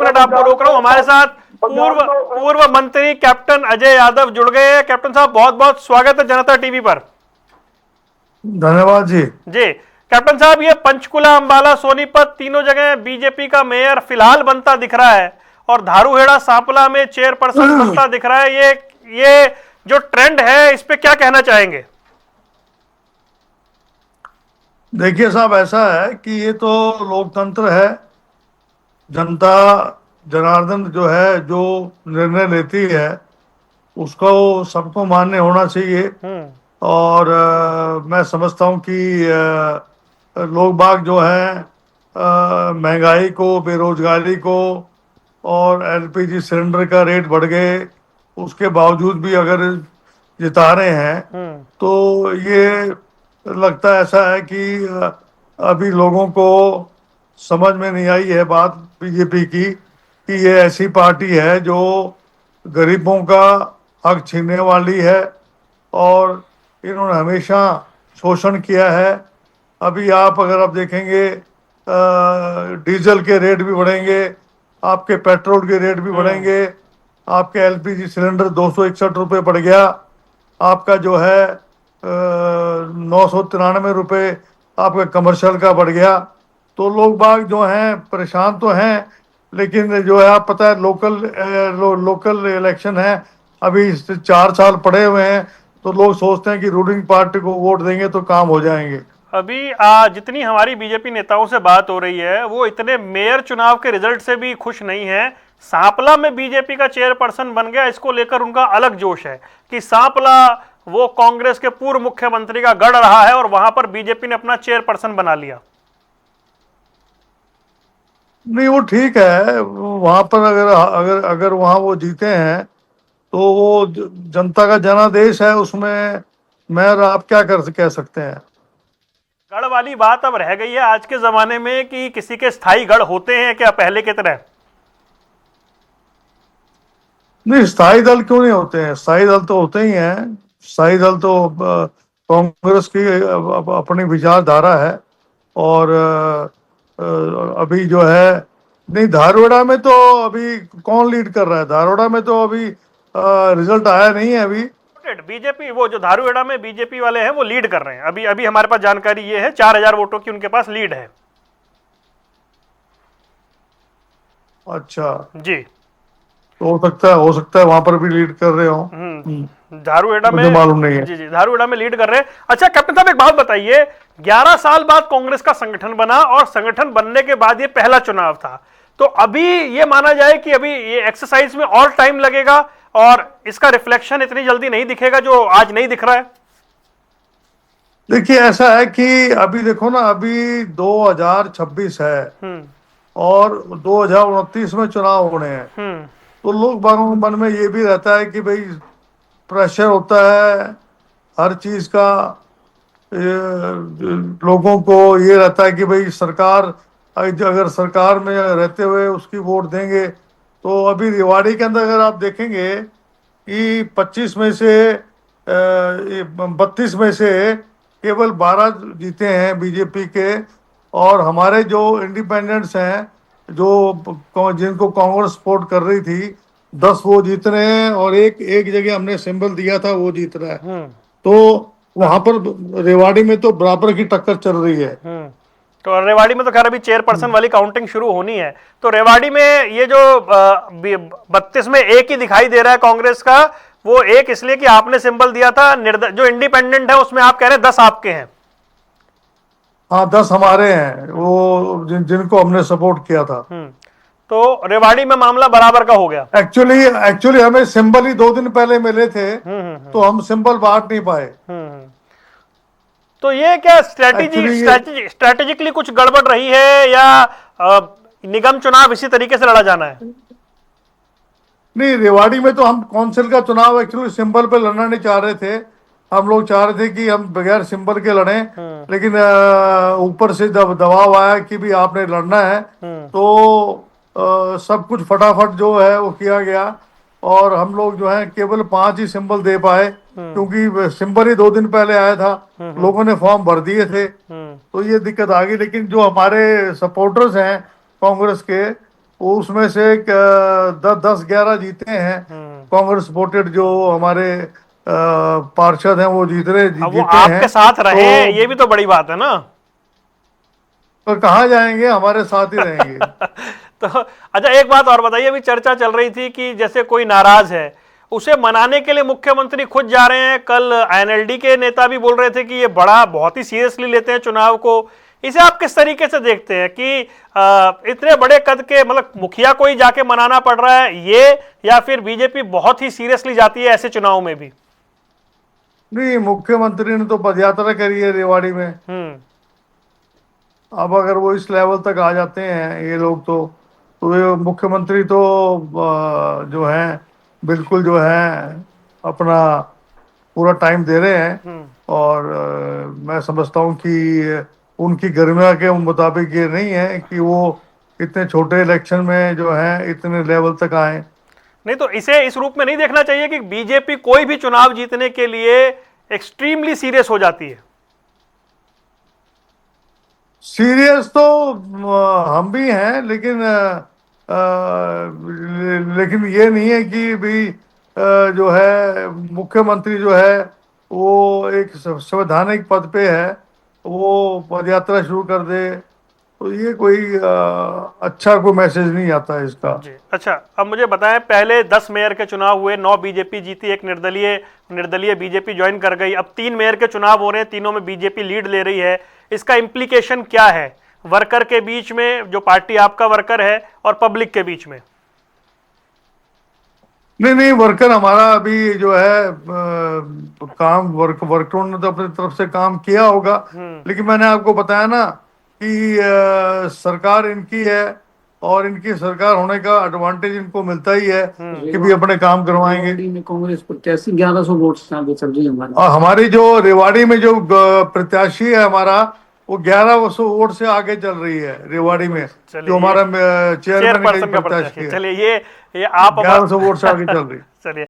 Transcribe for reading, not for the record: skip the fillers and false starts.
Minute आपको रोक रहा हूं। हमारे साथ पूर्व पूर्व मंत्री कैप्टन अजय यादव जुड़ गए हैं। कैप्टन साहब, बहुत बहुत स्वागत है जनता टीवी पर। धन्यवाद जी। जी कैप्टन साहब, ये पंचकुला, अंबाला, सोनीपत तीनों जगह बीजेपी का मेयर फिलहाल बनता दिख रहा है और धारूहेड़ा, सांपला में चेयरपर्सन बनता दिख रहा है। ये जो ट्रेंड है, इस पे क्या कहना चाहेंगे? देखिए साहब, ऐसा है कि ये तो लोकतंत्र है। जनता जनार्दन जो है, जो निर्णय लेती है उसको सबको मान्य होना चाहिए। और मैं समझता हूँ कि लोग बाग जो हैं महंगाई को, बेरोजगारी को और एलपीजी सिलेंडर का रेट बढ़ गए उसके बावजूद भी अगर जिता रहे हैं तो ये लगता है ऐसा है कि अभी लोगों को समझ में नहीं आई है बात बीजेपी की कि ये ऐसी पार्टी है जो गरीबों का हक छीनने वाली है और इन्होंने हमेशा शोषण किया है। अभी अगर आप देखेंगे डीजल के रेट भी बढ़ेंगे, आपके पेट्रोल के रेट भी बढ़ेंगे, आपके एलपीजी सिलेंडर 261 रुपये बढ़ गया, आपका जो है 993 रुपये आपका कमर्शियल का बढ़ गया। तो लोग बाग जो हैं परेशान तो हैं, लेकिन जो है आप पता है लोकल इलेक्शन है, अभी 4 साल पड़े हुए हैं, तो लोग सोचते हैं कि रूलिंग पार्टी को वोट देंगे तो काम हो जाएंगे। अभी जितनी हमारी बीजेपी नेताओं से बात हो रही है, वो इतने मेयर चुनाव के रिजल्ट से भी खुश नहीं है। सांपला में बीजेपी का चेयरपर्सन बन गया, इसको लेकर उनका अलग जोश है कि सांपला वो कांग्रेस के पूर्व मुख्यमंत्री का गढ़ रहा है और वहां पर बीजेपी ने अपना चेयरपर्सन बना लिया। नहीं, वो ठीक है। वहां पर अगर अगर अगर वहां वो जीते हैं तो वो जनता का जनादेश है, उसमें मेयर आप क्या कह सकते हैं। गढ़ वाली बात अब रह गई है आज के जमाने में कि किसी के स्थायी गढ़ होते हैं क्या पहले की तरह? नहीं, स्थायी दल क्यों नहीं होते हैं? स्थायी दल तो होते ही हैं। स्थायी दल तो कांग्रेस की अपनी विचारधारा है। और अभी जो है, नहीं, धारवाड़ा में तो अभी कौन लीड कर रहा है? धारवाड़ा में तो अभी रिजल्ट आया नहीं है अभी। बीजेपी, वो जो धारूहेड़ा में बीजेपी वाले हैं वो लीड कर रहे हैं। अभी अभी हमारे पास जानकारी ये है 4000 वोटों की उनके पास लीड है। अच्छा जी, तो हो सकता है वहां पर भी लीड कर रहे हो। धारूहेड़ा में मुझे मालूम नहीं है। जी जी, धारूहेड़ा में लीड कर रहे हैं। अच्छा कैप्टन साहब, एक बात बताइए, 11 साल बाद कांग्रेस का संगठन बना और संगठन बनने के बाद ये पहला चुनाव था, तो अभी ये माना जाए कि अभी ये एक्सरसाइज में और टाइम लगेगा और इसका रिफ्लेक्शन इतनी जल्दी नहीं दिखेगा जो आज नहीं दिख रहा है? देखिए, ऐसा है कि अभी देखो ना, अभी 2026 है और 2029 में चुनाव होने हैं। तो लोग बागों के मन में ये भी रहता है कि भाई प्रेशर होता है हर चीज का। लोगों को ये रहता है कि भाई सरकार, अगर सरकार में रहते हुए उसकी वोट देंगे। तो अभी रेवाड़ी के अंदर अगर आप देखेंगे कि 32 में से केवल 12 जीते हैं बीजेपी के, और हमारे जो इंडिपेंडेंट्स हैं, जिनको कांग्रेस सपोर्ट कर रही थी, 10 वो जीत रहे हैं और एक जगह हमने सिंबल दिया था वो जीत रहा है। तो वहां पर रेवाड़ी में तो बराबर की टक्कर चल रही है। तो रेवाड़ी में तो खैर अभी चेयरपर्सन वाली काउंटिंग शुरू होनी है। तो रेवाड़ी में ये जो 32 में एक ही दिखाई दे रहा है कांग्रेस का, वो एक इसलिए कि आपने सिंबल दिया था। जो इंडिपेंडेंट है उसमें आप कह रहे हैं 10 आपके हैं। हाँ, 10 हमारे हैं, वो जिनको हमने सपोर्ट किया था। तो रेवाड़ी में मामला बराबर का हो गया। एक्चुअली हमें सिंबल ही 2 दिन पहले मिले थे, तो हम सिंबल बांट नहीं पाए। तो ये क्या स्ट्रेटेजिकली कुछ गड़बड़ रही है या निगम चुनाव इसी तरीके से लड़ा जाना है? नहीं, रेवाड़ी में तो हम काउंसिल का चुनाव एक्चुअली सिंबल पे लड़ना नहीं चाह रहे थे। हम लोग चाह रहे थे कि हम बगैर सिंबल के लड़ें, लेकिन ऊपर से दबाव आया कि भी आपने लड़ना है। तो सब कुछ फटाफट जो है वो किया गया और हम लोग जो है केवल 5 ही सिंबल दे पाए, क्योंकि सिंबल ही 2 दिन पहले आया था। लोगों ने फॉर्म भर दिए थे, तो ये दिक्कत आ गई। लेकिन जो हमारे सपोर्टर्स हैं कांग्रेस के, वो उसमें से 10-11 जीते हैं। कांग्रेस सपोर्टेड जो हमारे पार्षद हैं वो अब वो जीते हैं। आपके साथ तो रहे, ये भी तो बड़ी बात है ना। तो कहाँ जाएंगे, हमारे साथ ही रहेंगे। तो अच्छा, एक बात और बताइए, अभी चर्चा चल रही थी कि जैसे कोई नाराज है उसे मनाने के लिए मुख्यमंत्री खुद जा रहे हैं। कल एनएलडी के नेता भी बोल रहे थे कि ये बड़ा बहुत ही सीरियसली लेते हैं चुनाव को। इसे आप किस तरीके से देखते हैं कि इतने बड़े कद के मतलब मुखिया को ही जाके मनाना पड़ रहा है ये, या फिर बीजेपी बहुत ही सीरियसली जाती है ऐसे चुनाव में भी? नहीं, मुख्यमंत्री ने तो पदयात्रा करी है रेवाड़ी में। हम्म। अब अगर वो इस लेवल तक आ जाते हैं ये लोग, तो ये मुख्यमंत्री तो जो है बिल्कुल जो है अपना पूरा टाइम दे रहे हैं। हम्म। और मैं समझता हूँ कि उनकी गरिमा के मुताबिक ये नहीं है कि वो इतने छोटे इलेक्शन में जो है इतने लेवल तक आए। नहीं तो इसे इस रूप में नहीं देखना चाहिए कि बीजेपी कोई भी चुनाव जीतने के लिए एक्सट्रीमली सीरियस हो जाती है? सीरियस तो हम भी हैं, लेकिन लेकिन ये नहीं है कि भी जो है मुख्यमंत्री जो है वो एक संवैधानिक पद पे है, वो पदयात्रा शुरू कर दे, तो ये कोई अच्छा कोई मैसेज नहीं आता है इसका। जी अच्छा, अब मुझे बताएं, पहले 10 मेयर के चुनाव हुए, 9 बीजेपी जीती, एक निर्दलीय निर्दलीय बीजेपी ज्वाइन कर गई। अब 3 मेयर के चुनाव हो रहे हैं, तीनों में बीजेपी लीड ले रही है। इसका इम्प्लीकेशन क्या है वर्कर के बीच में, जो पार्टी आपका वर्कर है, और पब्लिक के बीच में? नहीं नहीं, वर्कर हमारा अभी जो है काम वर्करों ने तो अपनी तरफ से काम किया होगा। लेकिन मैंने आपको बताया ना कि सरकार इनकी है, और इनकी सरकार होने का एडवांटेज इनको मिलता ही है कि भी अपने काम करवाएंगे। रेवाड़ी में कांग्रेस प्रत्याशी 1100 वोट से आगे चल रही है हमारी। और हमारी जो रेवाड़ी में जो प्रत्याशी है हमारा, वो 1100 वोट से आगे चल रही है रेवाड़ी में। चलिए, जो हमारा चेयरमैन का चेयरपर्सन का प्रत्याशी प्रत्याशी, है, चलिए ये आप 1100 वोट से आगे चल रही है। चलिए।